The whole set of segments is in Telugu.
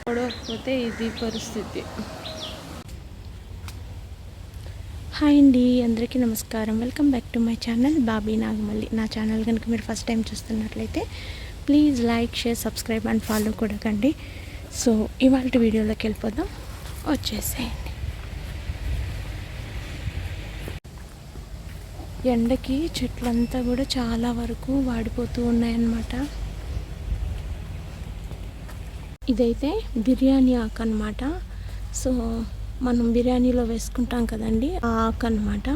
పడకపోతే ఇది పరిస్థితి. హాయ్ అండి, అందరికీ నమస్కారం. Welcome back to my channel Bobby Nagamalli. నా ఛానల్ కనుక మీరు ఫస్ట్ టైం చూస్తున్నట్లయితే please like, share, subscribe and follow కూడా కండి. సో ఇవాళ వీడియోలోకి వెళ్ళిపోదాం, వచ్చేసేయండి. ఎండకి చెట్లంతా కూడా చాలా వరకు వాడిపోతూ ఉన్నాయన్నమాట. ఇదైతే బిర్యానీ ఆకు అనమాట. సో మనం బిర్యానీలో వేసుకుంటాం కదండి, ఆ ఆకు అనమాట.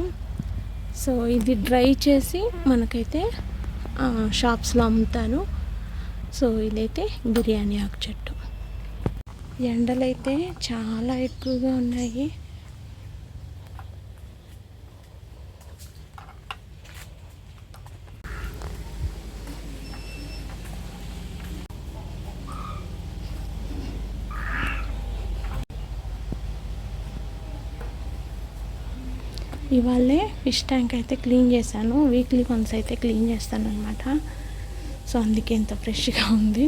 సో ఇది డ్రై చేసి మనకైతే షాప్స్లో అమ్ముతారు. సో ఇదైతే బిర్యానీ ఆకు చెట్టు. ఎండలైతే చాలా ఎక్కువగా ఉన్నాయి. ఇవాళే ఫిష్ ట్యాంక్ అయితే క్లీన్ చేశాను. వీక్లీ వన్స్ అయితే క్లీన్ చేస్తాను అనమాట. సో అందుకే ఇంత ఫ్రెష్గా ఉంది.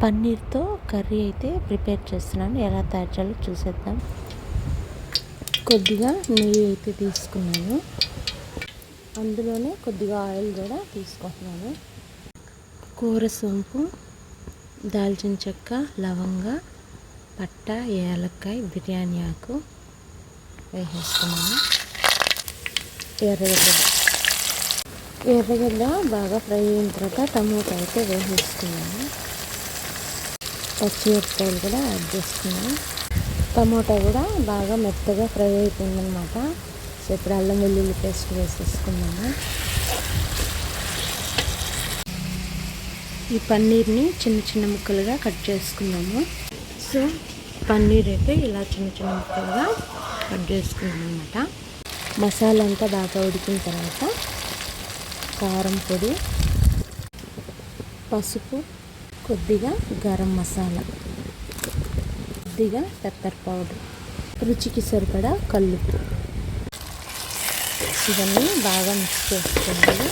పన్నీర్తో కర్రీ అయితే ప్రిపేర్ చేస్తున్నాను. ఎలా తయారు చేయాలో చూసేద్దాం. కొద్దిగా నెయ్యి అయితే తీసుకున్నాను, అందులోనే కొద్దిగా ఆయిల్ కూడా తీసుకుంటున్నాను. కూర సోంపు, దాల్చిన చెక్క, లవంగ, పట్ట, ఏలక్కాయ, బిర్యానీ ఆకు వేసేస్తున్నాను. ఎర్రగడ్డ బాగా ఫ్రై అయిన తర్వాత టమోటా అయితే వేసేస్తున్నాను. పచ్చిమిరపకాయలు కూడా యాడ్ చేస్తున్నాను. టమోటా కూడా బాగా మెత్తగా ఫ్రై అయిపోయిందనమాట. సో ఇప్పుడు అల్లం వెల్లుల్లి పేస్ట్ వేసేసుకున్నాను. ఈ పన్నీర్ని చిన్న చిన్న ముక్కలుగా కట్ చేసుకున్నాము. సో పన్నీర్ అయితే ఇలా చిన్న చిన్న ముక్కలుగా కట్ చేసుకున్నాం అనమాట. మసాలా అంతా బాగా ఉడికిన తర్వాత కారం పొడి, పసుపు, కొద్దిగా గరం మసాలా, కొద్దిగా పెప్పర్ పౌడర్, రుచికి సరిపడా కల్లుప్పు, ఇవన్నీ బాగా మిక్స్ చేసుకోవాలి.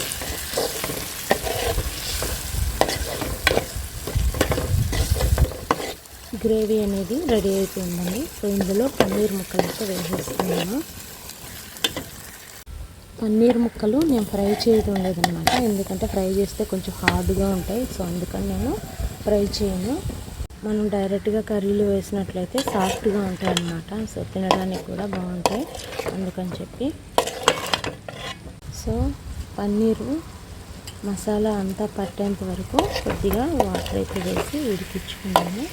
గ్రేవీ అనేది రెడీ అయిపోయిందండి. సో ఇందులో పన్నీర్ ముక్కలు అయితే వేసేస్తున్నాను. పన్నీర్ ముక్కలు నేను ఫ్రై చేయడం లేదనమాట, ఎందుకంటే ఫ్రై చేస్తే కొంచెం హార్డ్గా ఉంటాయి. సో అందుకని నేను ఫ్రై చేయను. మనం డైరెక్ట్గా కర్రీలో వేసినట్లయితే సాఫ్ట్గా ఉంటాయి అన్నమాట. సో తినడానికి కూడా బాగుంటాయి, అందుకని చెప్పి. సో పన్నీరు మసాలా అంతా పట్టేంత వరకు కొద్దిగా వాటర్ అయితే వేసి ఉడికించుకున్నాను.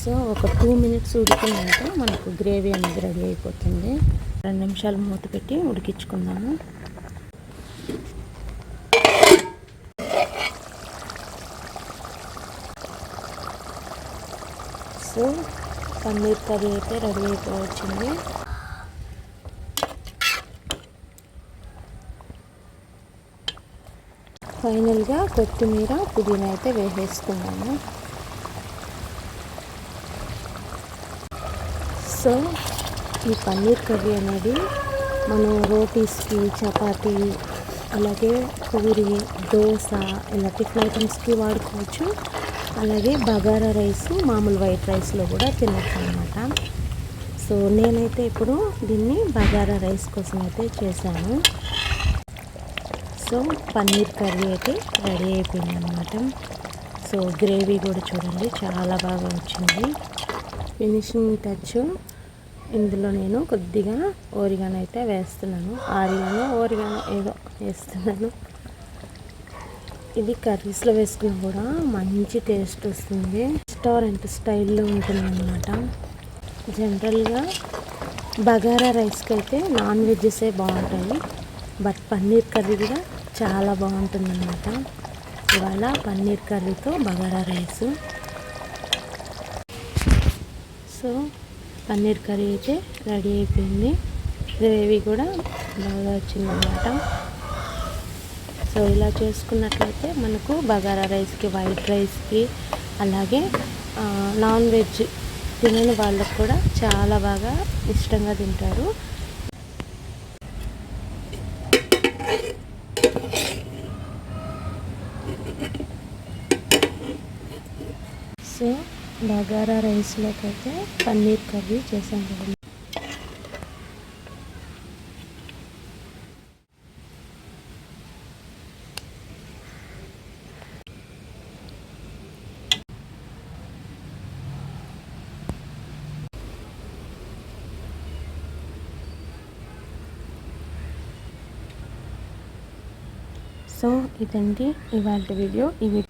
సో ఒక 2 minutes ఉడికిందంటే మనకు గ్రేవీ అనేది రెడీ అయిపోతుంది. 2 నిమిషాలు మూత పెట్టి ఉడికించుకుందాము. సో పన్నీర్ కర్రీ అయితే రెడీ అయిపోవచ్చింది. ఫైనల్గా కొత్తిమీర, పుదీనా అయితే వేసేసుకున్నాను. సో ఈ పన్నీర్ కర్రీ అనేది మనం రోటీస్కి, చపాతీ, అలాగే పూరి, దోశ ఇలా టిఫిన్ ఐటమ్స్కి వాడుకోవచ్చు. అలాగే బగారా రైస్, మామూలు వైట్ రైస్లో కూడా తినచ్చు అన్నమాట. సో నేనైతే ఇప్పుడు దీన్ని బగారా రైస్ కోసం అయితే చేశాను. సో పన్నీర్ కర్రీ అయితే రెడీ అయిపోయింది అన్నమాట. సో గ్రేవీ కూడా చూడండి చాలా బాగా వచ్చింది. ఫినిషింగ్ టచ్ ఇందులో నేను కొద్దిగా ఓరిగానో అయితే వేస్తున్నాను. ఓరిగానో ఏదో వేస్తున్నాను. ఇది కర్రీస్లో వేసుకున్నా కూడా మంచి టేస్ట్ వస్తుంది. రెస్టారెంట్ స్టైల్లో ఉంటుంది అన్నమాట. జనరల్గా బగారా రైస్కి అయితే నాన్ వెజ్సే బాగుంటాయి, బట్ పన్నీర్ కర్రీ కూడా చాలా బాగుంటుంది అన్నమాట. ఇవాళ పన్నీర్ కర్రీతో bagara rice. So paneer curry అయితే రెడీ అయిపోయింది. గ్రేవీ కూడా బాగా వచ్చిందన్నమాట. సో ఇలా చేసుకున్నట్లయితే మనకు బగారా రైస్కి, వైట్ రైస్కి, అలాగే నాన్ వెజ్ తినని వాళ్ళకు కూడా చాలా బాగా ఇష్టంగా తింటారు. సో బగారా రైస్లోకి అయితే పన్నీర్ కర్రీ చేసాం కదండి. సో ఇదండి ఇవాళ వీడియో. ఈ వీడియో